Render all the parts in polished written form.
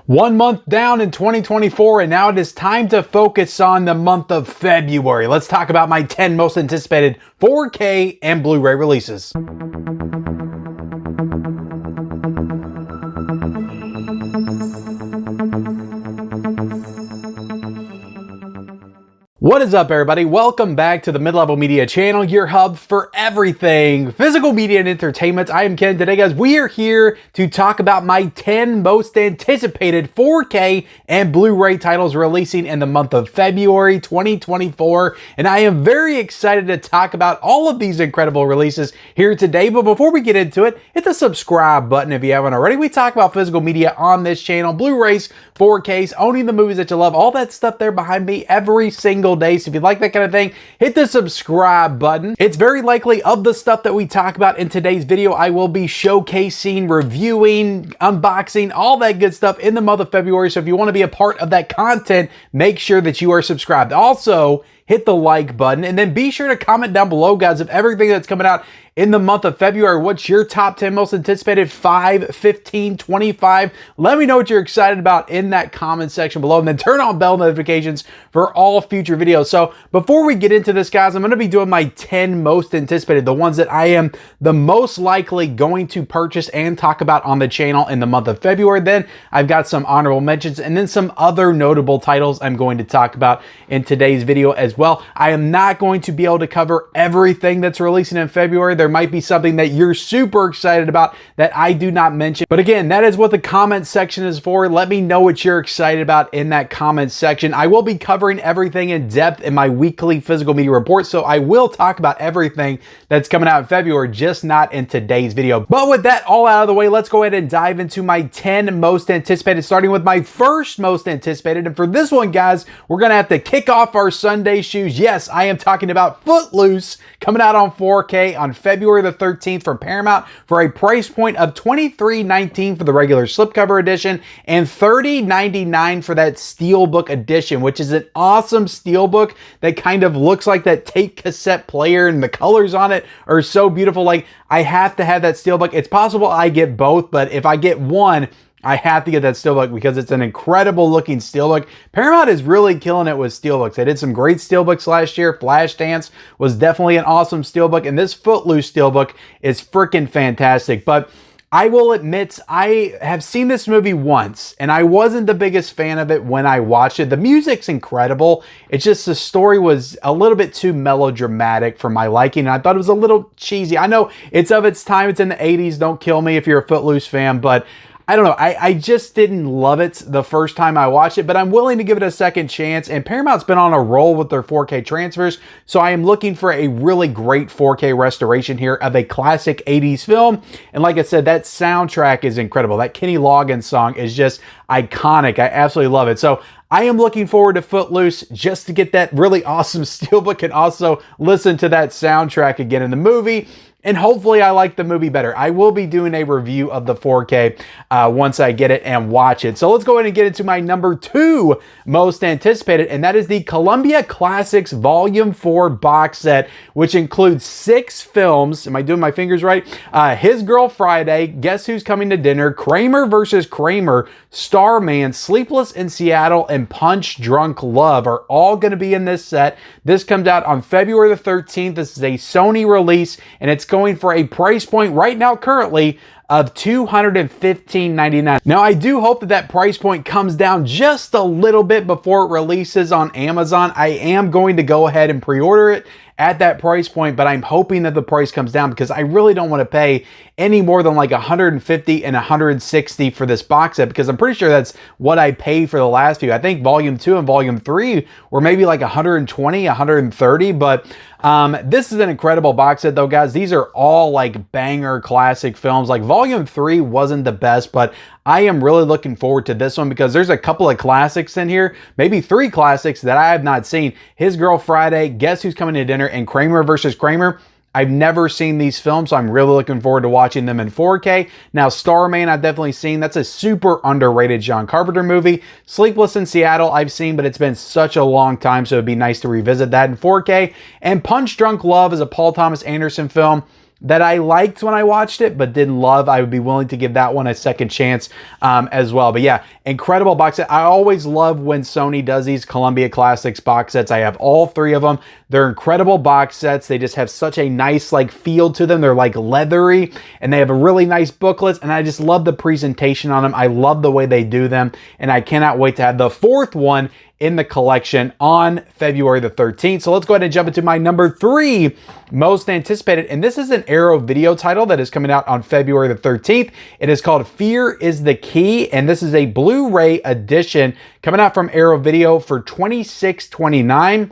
1 month down in 2024, and now it is time to focus on the month of February. Let's talk about my 10 most anticipated 4K and Blu-ray releases. What is up, everybody? Welcome back to the Mid-Level Media channel, your hub for everything physical media and entertainment. I am Ken. Today, guys, we are here to talk about my 10 most anticipated 4K and Blu-ray titles releasing in the month of February 2024. And I am very excited to talk about all of these incredible releases here today. But before we get into it, hit the subscribe button if you haven't already. We talk about physical media on this channel, Blu-rays, 4Ks, owning the movies that you love, all that stuff there behind me every single day. So if you like that kind of thing, hit the subscribe button. It's very likely of the stuff that we talk about in today's video, I will be showcasing, reviewing, unboxing, all that good stuff in the month of February. So if you want to be a part of that content, make sure that you are subscribed. Also, hit the like button, and then be sure to comment down below, guys, of everything that's coming out in the month of February. What's your top 10 most anticipated? 5, 15, 25. Let me know what you're excited about in that comment section below, and then turn on bell notifications for all future videos. So before we get into this, guys, I'm going to be doing my 10 most anticipated, the ones that I am the most likely going to purchase and talk about on the channel in the month of February. Then I've got some honorable mentions and then some other notable titles I'm going to talk about in today's video as well. I am not going to be able to cover everything that's releasing in February. There might be something that you're super excited about that I do not mention. But again, that is what the comment section is for. Let me know what you're excited about in that comment section. I will be covering everything in depth in my weekly physical media report, so I will talk about everything that's coming out in February, just not in today's video. But with that all out of the way, let's go ahead and dive into my 10 most anticipated, starting with my first most anticipated. And for this one, guys, we're gonna have to kick off our Sunday shoes. Yes, I am talking about Footloose, coming out on 4K on February the 13th from Paramount for a price point of $23.19 for the regular slipcover edition and $30.99 for that steelbook edition, which is an awesome steelbook that kind of looks like that tape cassette player, and the colors on it are so beautiful. Like, I have to have that steelbook. It's possible I get both, but if I get one, I have to get that steelbook because it's an incredible looking steelbook. Paramount is really killing it with steelbooks. They did some great steelbooks last year. Flashdance was definitely an awesome steelbook, and this Footloose steelbook is freaking fantastic. But I will admit, I have seen this movie once, and I wasn't the biggest fan of it when I watched it. The music's incredible. It's just the story was a little bit too melodramatic for my liking, and I thought it was a little cheesy. I know it's of its time. It's in the 80s. Don't kill me if you're a Footloose fan, but I don't know. I just didn't love it the first time I watched it, but I'm willing to give it a second chance. And Paramount's been on a roll with their 4K transfers, so I am looking for a really great 4K restoration here of a classic 80s film. And like I said, that soundtrack is incredible. That Kenny Loggins song is just iconic. I absolutely love it. So I am looking forward to Footloose just to get that really awesome steelbook and also listen to that soundtrack again in the movie. And hopefully I like the movie better. I will be doing a review of the 4K once I get it and watch it. So let's go ahead and get into my number 2 most anticipated, and that is the Columbia Classics Volume 4 box set, which includes 6 films. Am I doing my fingers right? His Girl Friday, Guess Who's Coming to Dinner, Kramer vs. Kramer, Starman, Sleepless in Seattle, and Punch Drunk Love are all going to be in this set. This comes out on February the 13th. This is a Sony release, and it's going for a price point right now currently of $215.99. Now, I do hope that that price point comes down just a little bit before it releases on Amazon. I am going to go ahead and pre-order it at that price point, but I'm hoping that the price comes down because I really don't want to pay any more than like $150 and $160 for this box set, because I'm pretty sure that's what I paid for the last few. I think Volume 2 and Volume 3 were maybe like $120, $130, but this is an incredible box set though, guys. These are all like banger classic films. Like Volume 3 wasn't the best, but I am really looking forward to this one because there's a couple of classics in here, maybe 3 classics that I have not seen. His Girl Friday, Guess Who's Coming to Dinner, and Kramer vs. Kramer. I've never seen these films, so I'm really looking forward to watching them in 4K. Now, Starman, I've definitely seen. That's a super underrated John Carpenter movie. Sleepless in Seattle, I've seen, but it's been such a long time, so it'd be nice to revisit that in 4K. And Punch Drunk Love is a Paul Thomas Anderson film. that I liked when I watched it, but didn't love. I would be willing to give that one a second chance as well. But yeah, incredible box set. I always love when Sony does these Columbia Classics box sets. I have all 3 of them. They're incredible box sets. They just have such a nice like feel to them. They're like leathery, and they have a really nice booklets, and I just love the presentation on them. I love the way they do them, and I cannot wait to have the 4th one in the collection on February the 13th. So let's go ahead and jump into my number 3 most anticipated. And this is an Arrow Video title that is coming out on February the 13th. It is called Fear is the Key. And this is a Blu-ray edition coming out from Arrow Video for $26.29.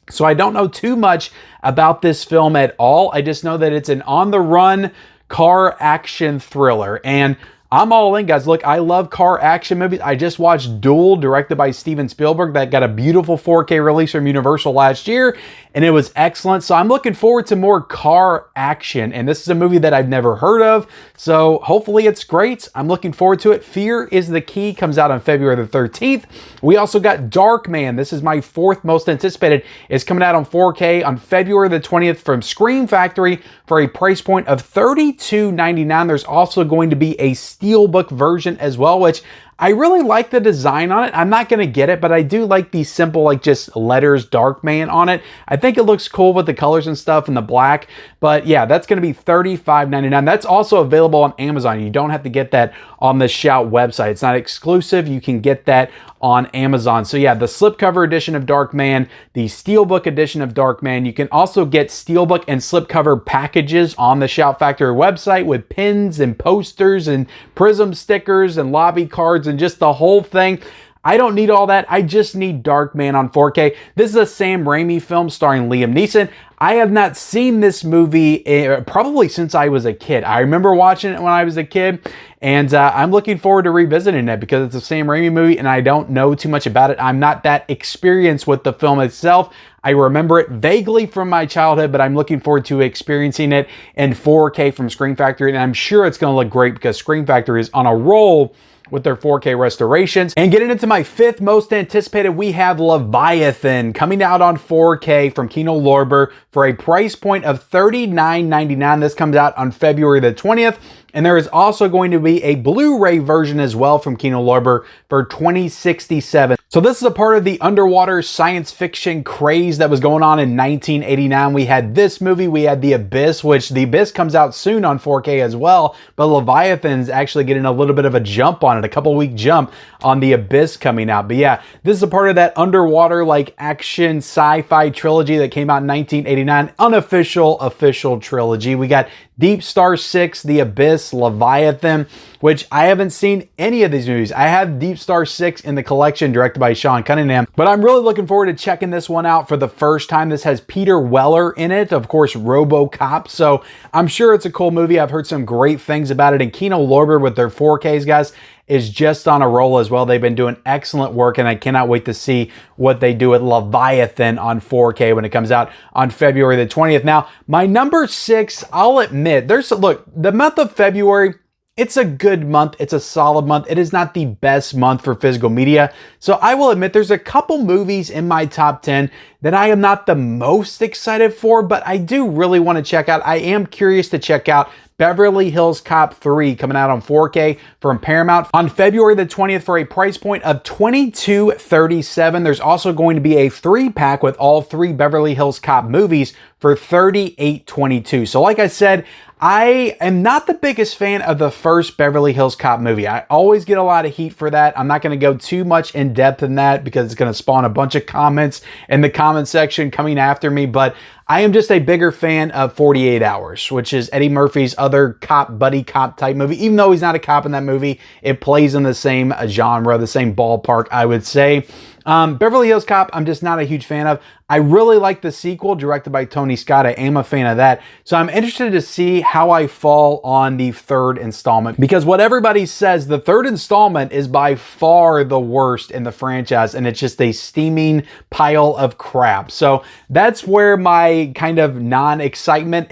So I don't know too much about this film at all. I just know that it's an on-the-run car action thriller. And I'm all in, guys. Look, I love car action movies. I just watched Duel, directed by Steven Spielberg, that got a beautiful 4K release from Universal last year, and it was excellent. So I'm looking forward to more car action, and this is a movie that I've never heard of, so hopefully it's great. I'm looking forward to it. Fear is the Key comes out on February the 13th. We also got Darkman. This is my 4th most anticipated. It's coming out on 4K on February the 20th from Scream Factory for a price point of $32.99. There's also going to be a Steelbook version as well, which I really like the design on it. I'm not going to get it, but I do like the simple, like just letters Darkman on it. I think it looks cool with the colors and stuff and the black. But yeah, that's going to be $35.99. That's also available on Amazon. You don't have to get that on the Shout website. It's not exclusive. You can get that on Amazon. So yeah, the slipcover edition of Darkman, the Steelbook edition of Darkman. You can also get Steelbook and slipcover packages on the Shout Factory website with pins and posters and Prism stickers and lobby cards and just the whole thing. I don't need all that. I just need Darkman on 4K. This is a Sam Raimi film starring Liam Neeson. I have not seen this movie probably since I was a kid. I remember watching it when I was a kid, and I'm looking forward to revisiting it because it's a Sam Raimi movie and I don't know too much about it. I'm not that experienced with the film itself. I remember it vaguely from my childhood, but I'm looking forward to experiencing it in 4K from Scream Factory, and I'm sure it's going to look great because Scream Factory is on a roll with their 4K restorations. And getting into my 5th most anticipated, we have Leviathan coming out on 4K from Kino Lorber for a price point of $39.99. This comes out on February the 20th. And there is also going to be a Blu-ray version as well from Kino Lorber for $20.67. So this is a part of the underwater science fiction craze that was going on in 1989. We had this movie, we had The Abyss, which The Abyss comes out soon on 4K as well, but Leviathan's actually getting a little bit of a jump on it, a couple-week jump on The Abyss coming out. But yeah, this is a part of that underwater like action sci-fi trilogy that came out in 1989, unofficial, official trilogy. We got Deep Star 6, The Abyss, Leviathan, which I haven't seen any of these movies. I have Deep Star 6 in the collection directed by Sean Cunningham, but I'm really looking forward to checking this one out for the first time. This has Peter Weller in it, of course, RoboCop, so I'm sure it's a cool movie. I've heard some great things about it, and Kino Lorber with their 4Ks, guys, is just on a roll as well. They've been doing excellent work, and I cannot wait to see what they do with Leviathan on 4K when it comes out on February the 20th. Now, my number 6, I'll admit, look, the month of February, it's a good month. It's a solid month. It is not the best month for physical media. So I will admit there's a couple movies in my top 10 that I am not the most excited for, but I do really want to check out. I am curious to check out Beverly Hills Cop 3 coming out on 4K from Paramount on February the 20th for a price point of $22.37. There's also going to be a 3-pack with all 3 Beverly Hills Cop movies for $38.22. So like I said, I am not the biggest fan of the first Beverly Hills Cop movie. I always get a lot of heat for that. I'm not going to go too much in depth in that because it's going to spawn a bunch of comments in the comment section coming after me, but I am just a bigger fan of 48 Hours, which is Eddie Murphy's other cop, buddy cop type movie. Even though he's not a cop in that movie, it plays in the same genre, the same ballpark, I would say. Beverly Hills Cop, I'm just not a huge fan of. I really like the sequel directed by Tony Scott. I am a fan of that. So I'm interested to see how I fall on the 3rd installment, because what everybody says, the 3rd installment is by far the worst in the franchise, and it's just a steaming pile of crap. So that's where my kind of excitement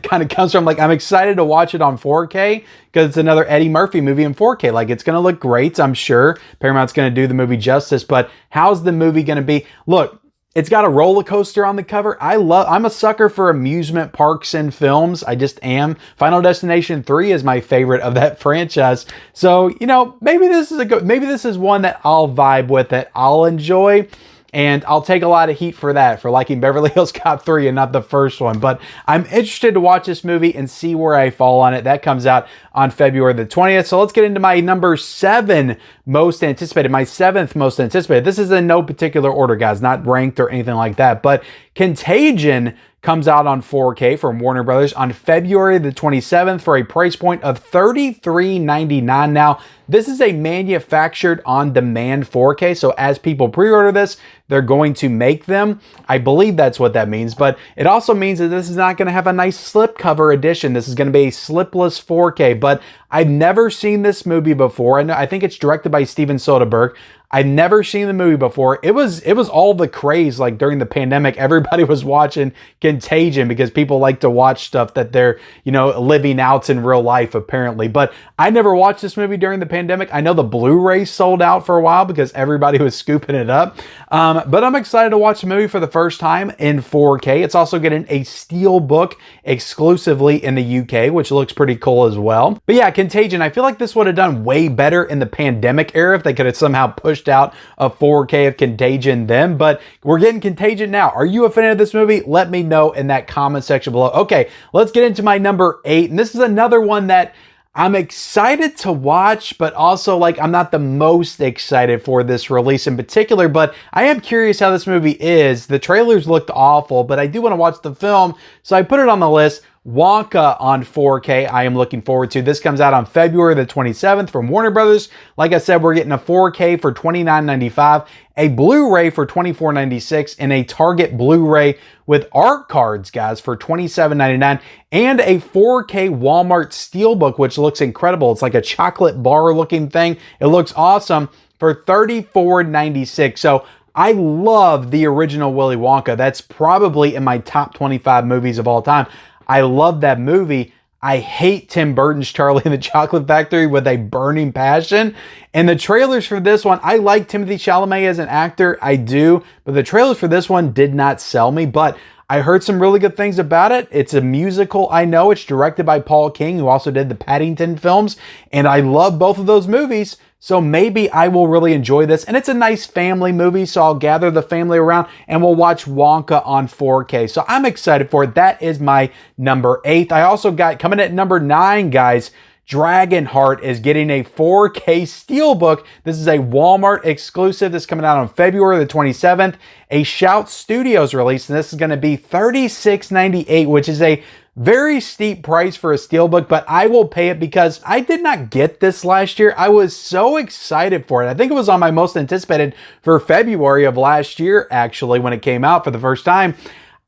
kind of comes from. Like, I'm excited to watch it on 4K because it's another Eddie Murphy movie in 4K. Like, it's going to look great, I'm sure. Paramount's going to do the movie justice, but how's the movie going to be? Look, It's got a roller coaster on the cover. I'm a sucker for amusement parks and films. I just am. Final Destination 3 is my favorite of that franchise. So, you know, maybe this is one that I'll vibe with, that I'll enjoy. And I'll take a lot of heat for that, for liking Beverly Hills Cop 3 and not the first one. But I'm interested to watch this movie and see where I fall on it. That comes out on February the 20th. So let's get into my number 7 most anticipated, my 7th most anticipated. This is in no particular order, guys, not ranked or anything like that. But Contagion comes out on 4K from Warner Brothers on February the 27th for a price point of $33.99. Now, this is a manufactured on-demand 4K, so as people pre-order this, they're going to make them. I believe that's what that means, but it also means that this is not going to have a nice slipcover edition. This is going to be a slipless 4K, but I've never seen this movie before. I think it's directed by Steven Soderbergh. I've never seen the movie before. It was all the craze, like during the pandemic. Everybody was watching Contagion because people like to watch stuff that they're, you know, living out in real life, apparently. But I never watched this movie during the pandemic. I know the Blu-ray sold out for a while because everybody was scooping it up. But I'm excited to watch the movie for the first time in 4K. It's also getting a steelbook exclusively in the UK, which looks pretty cool as well. But yeah, Contagion, I feel like this would have done way better in the pandemic era if they could have somehow pushed out a 4K of Contagion then, but we're getting Contagion now. Are you a fan of this movie? Let me know in that comment section below. Okay, let's get into my number 8, and this is another one that I'm excited to watch, but also like I'm not the most excited for this release in particular, but I am curious how this movie is. The trailers looked awful, but I do want to watch the film, so I put it on the list. Wonka on 4K, I am looking forward to. This comes out on February the 27th from Warner Brothers. Like I said, we're getting a 4K for $29.95, a Blu-ray for $24.96, and a Target Blu-ray with art cards, guys, for $27.99, and a 4K Walmart Steelbook, which looks incredible. It's like a chocolate bar looking thing. It looks awesome for $34.96. So I love the original Willy Wonka. That's probably in my top 25 movies of all time. I love that movie. I hate Tim Burton's Charlie and the Chocolate Factory with a burning passion. And the trailers for this one, I like Timothée Chalamet as an actor, I do, but the trailers for this one did not sell me, but I heard some really good things about it. It's a musical, I know. It's directed by Paul King, who also did the Paddington films, and I love both of those movies. So maybe I will really enjoy this. And it's a nice family movie, so I'll gather the family around and we'll watch Wonka on 4K. So I'm excited for it. That is my number 8. I also got, coming at number 9, guys, Dragonheart is getting a 4K Steelbook. This is a Walmart exclusive. This is coming out on February the 27th. A Shout Studios release, and this is going to be $36.98, which is a very steep price for a steelbook, but I will pay it because I did not get this last year. I was so excited for it. I think it was on my most anticipated for February of last year, actually, when it came out for the first time.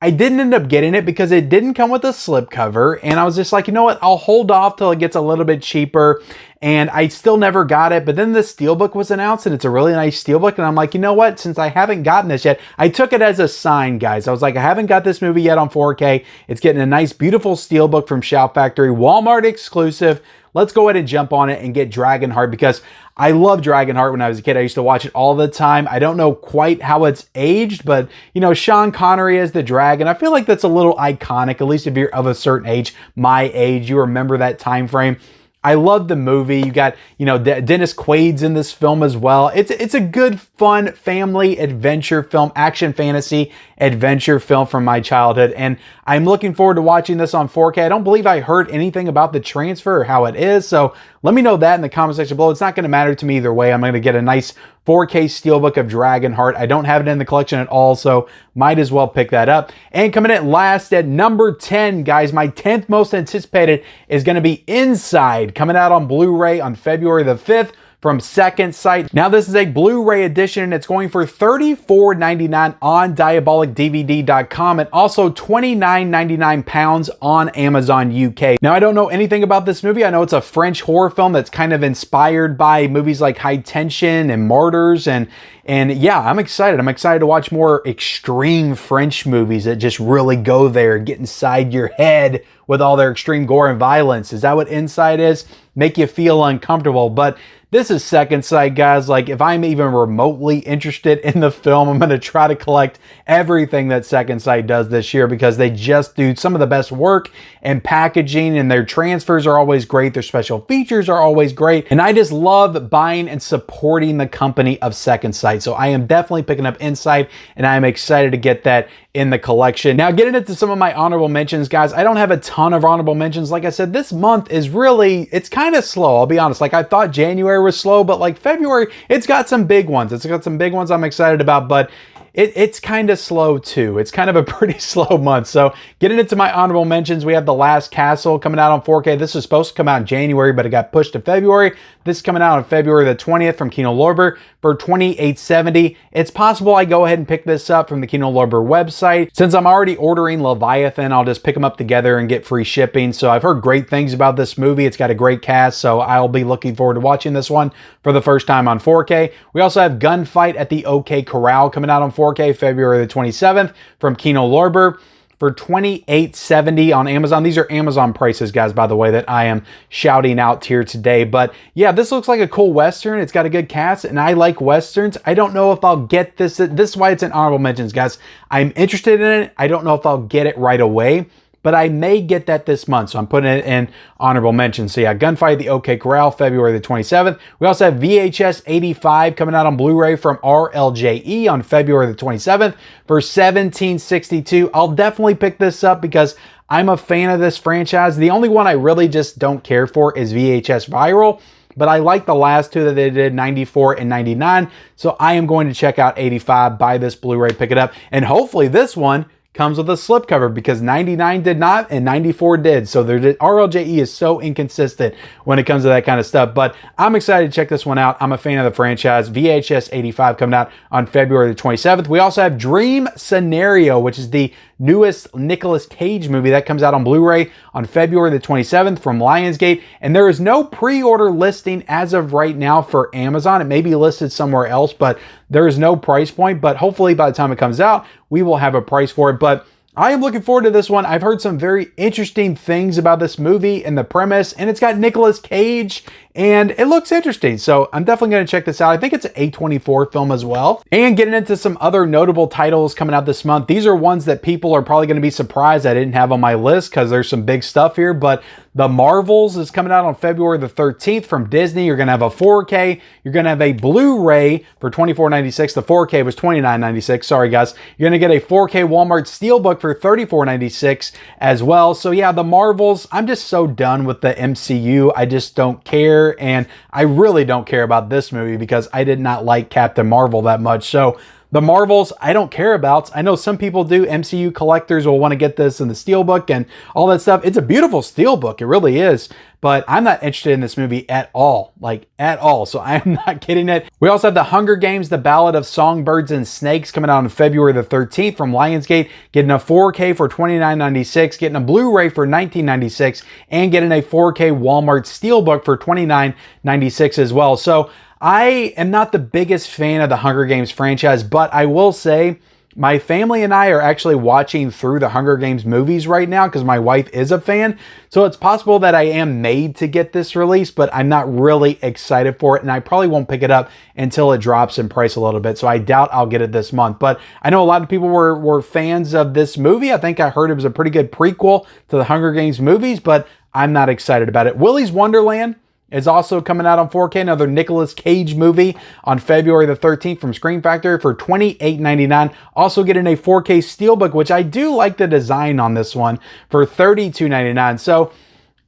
I didn't end up getting it because it didn't come with a slipcover, and I was just like, you know what, I'll hold off till it gets a little bit cheaper, and I still never got it. But then the steelbook was announced, and it's a really nice steelbook, and I'm like, you know what, since I haven't gotten this yet, I took it as a sign, guys. I was like, I haven't got this movie yet on 4K. It's getting a nice, beautiful steelbook from Shout Factory, Walmart exclusive. Let's go ahead and jump on it and get Dragonheart because I love Dragonheart when I was a kid. I used to watch it all the time. I don't know quite how it's aged, but, you know, Sean Connery as the dragon, I feel like that's a little iconic, at least if you're of a certain age, my age, you remember that time frame. I love the movie. You got, you know, Dennis Quaid's in this film as well. It's a good, fun family adventure film, action fantasy adventure film from my childhood, and I'm looking forward to watching this on 4K. I don't believe I heard anything about the transfer or how it is, so let me know that in the comment section below. It's not going to matter to me either way. I'm going to get a nice 4K Steelbook of Dragonheart. I don't have it in the collection at all, so might as well pick that up. And coming in last at number 10, guys, my 10th most anticipated is going to be Inside, coming out on Blu-ray on February the 5th. From Second Sight. Now this is a Blu-ray edition and it's going for $34.99 on diabolicdvd.com and also £29.99 on Amazon UK. Now I don't know anything about this movie. I know it's a French horror film that's kind of inspired by movies like High Tension and Martyrs, and yeah, I'm excited. I'm excited to watch more extreme French movies that just really go there and get inside your head with all their extreme gore and violence. Is that what Inside is? Make you feel uncomfortable. But this is Second Sight, guys. Like, if I'm even remotely interested in the film, I'm going to try to collect everything that Second Sight does this year, because they just do some of the best work in packaging, and their transfers are always great. Their special features are always great. And I just love buying and supporting the company of Second Sight. So I am definitely picking up Inside, and I am excited to get that in the collection. Now, getting into some of my honorable mentions, guys, I don't have a ton of honorable mentions. Like I said, this month is really, it's kind of slow, I'll be honest. Like, I thought January was slow, but like February, it's got some big ones. It's got some big ones I'm excited about, but it's kind of slow too. It's kind of a pretty slow month. So getting into my honorable mentions, we have The Last Castle coming out on 4K. This is supposed to come out in January, but it got pushed to February. This is coming out on February the 20th from Kino Lorber for $28.70. It's possible I go ahead and pick this up from the Kino Lorber website. Since I'm already ordering Leviathan, I'll just pick them up together and get free shipping. So I've heard great things about this movie. It's got a great cast, so I'll be looking forward to watching this one for the first time on 4K. We also have Gunfight at the OK Corral coming out on 4K February the 27th from Kino Lorber for $28.70 on Amazon. These are Amazon prices, guys, by the way, that I am shouting out here today. But yeah, this looks like a cool Western. It's got a good cast, and I like Westerns. I don't know if I'll get this. This is why it's in honorable mentions, guys. I'm interested in it. I don't know if I'll get it right away, but I may get that this month, so I'm putting it in honorable mentions. So yeah, Gunfight at the OK Corral, February the 27th. We also have VHS 85 coming out on Blu-ray from RLJE on February the 27th for $17.62. I'll definitely pick this up because I'm a fan of this franchise. The only one I really just don't care for is VHS Viral, but I like the last two that they did, 94 and 99. So I am going to check out 85, buy this Blu-ray, pick it up, and hopefully this one comes with a slipcover, because 99 did not and 94 did. So RLJE is so inconsistent when it comes to that kind of stuff. But I'm excited to check this one out. I'm a fan of the franchise. VHS 85 coming out on February the 27th. We also have Dream Scenario, which is the newest Nicolas Cage movie that comes out on Blu-ray on February the 27th from Lionsgate. And there is no pre-order listing as of right now for Amazon. It may be listed somewhere else, but there is no price point. But hopefully by the time it comes out, we will have a price for it. But I am looking forward to this one. I've heard some very interesting things about this movie and the premise, and it's got Nicolas Cage, and it looks interesting. So I'm definitely going to check this out. I think it's an A24 film as well. And getting into some other notable titles coming out this month. These are ones that people are probably going to be surprised I didn't have on my list, because there's some big stuff here. But The Marvels is coming out on February the 13th from Disney. You're going to have a 4K. You're going to have a Blu-ray for $24.96. The 4K was $29.96. Sorry, guys. You're going to get a 4K Walmart Steelbook for $34.96 as well. So yeah, The Marvels, I'm just so done with the MCU. I just don't care. And I really don't care about this movie because I did not like Captain Marvel that much. So The Marvels, I don't care about. I know some people do. MCU collectors will want to get this in the Steelbook and all that stuff. It's a beautiful Steelbook. It really is. But I'm not interested in this movie at all. Like, at all. So I'm not getting it. We also have The Hunger Games, The Ballad of Songbirds and Snakes coming out on February the 13th from Lionsgate. Getting a 4K for $29.96. Getting a Blu-ray for $19.96. And getting a 4K Walmart Steelbook for $29.96 as well. So I am not the biggest fan of the Hunger Games franchise, but I will say my family and I are actually watching through the Hunger Games movies right now because my wife is a fan. So it's possible that I am made to get this release, but I'm not really excited for it, and I probably won't pick it up until it drops in price a little bit. So I doubt I'll get it this month. But I know a lot of people were fans of this movie. I think I heard it was a pretty good prequel to the Hunger Games movies, but I'm not excited about it. Willy's Wonderland is also coming out on 4K, another Nicolas Cage movie on February the 13th from Scream Factory for $28.99. Also getting a 4K Steelbook, which I do like the design on this one, for $32.99. So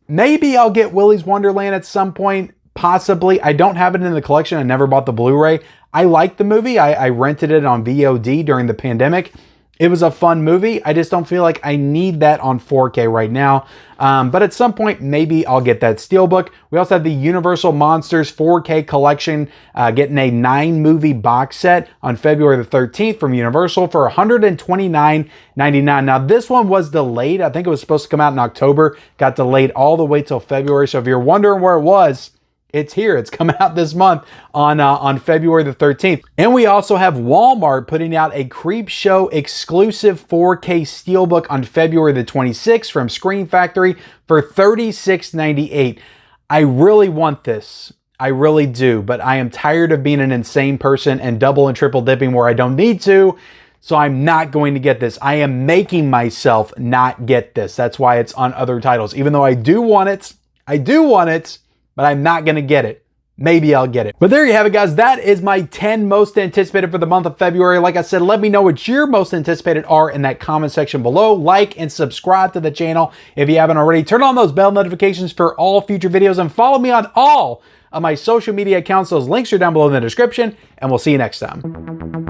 maybe I'll get Willy's Wonderland at some point, possibly. I don't have it in the collection. I never bought the Blu-ray. I like the movie. I rented it on VOD during the pandemic. It was a fun movie. I just don't feel like I need that on 4K right now. But at some point, maybe I'll get that Steelbook. We also have the Universal Monsters 4K collection, getting a 9-movie box set on February the 13th from Universal for $129.99. Now, this one was delayed. I think it was supposed to come out in October. Got delayed all the way till February. So if you're wondering where it was It's here. It's coming out this month on February the 13th. And we also have Walmart putting out a Creepshow exclusive 4K Steelbook on February the 26th from Scream Factory for $36.98. I really want this. I really do, but I am tired of being an insane person and double and triple dipping where I don't need to. So I'm not going to get this. I am making myself not get this. That's why it's on other titles. Even though I do want it, but I'm not going to get it. Maybe I'll get it. But there you have it, guys. That is my 10 most anticipated for the month of February. Like I said, let me know what your most anticipated are in that comment section below. Like and subscribe to the channel if you haven't already. Turn on those bell notifications for all future videos and follow me on all of my social media accounts. Those links are down below in the description, and we'll see you next time.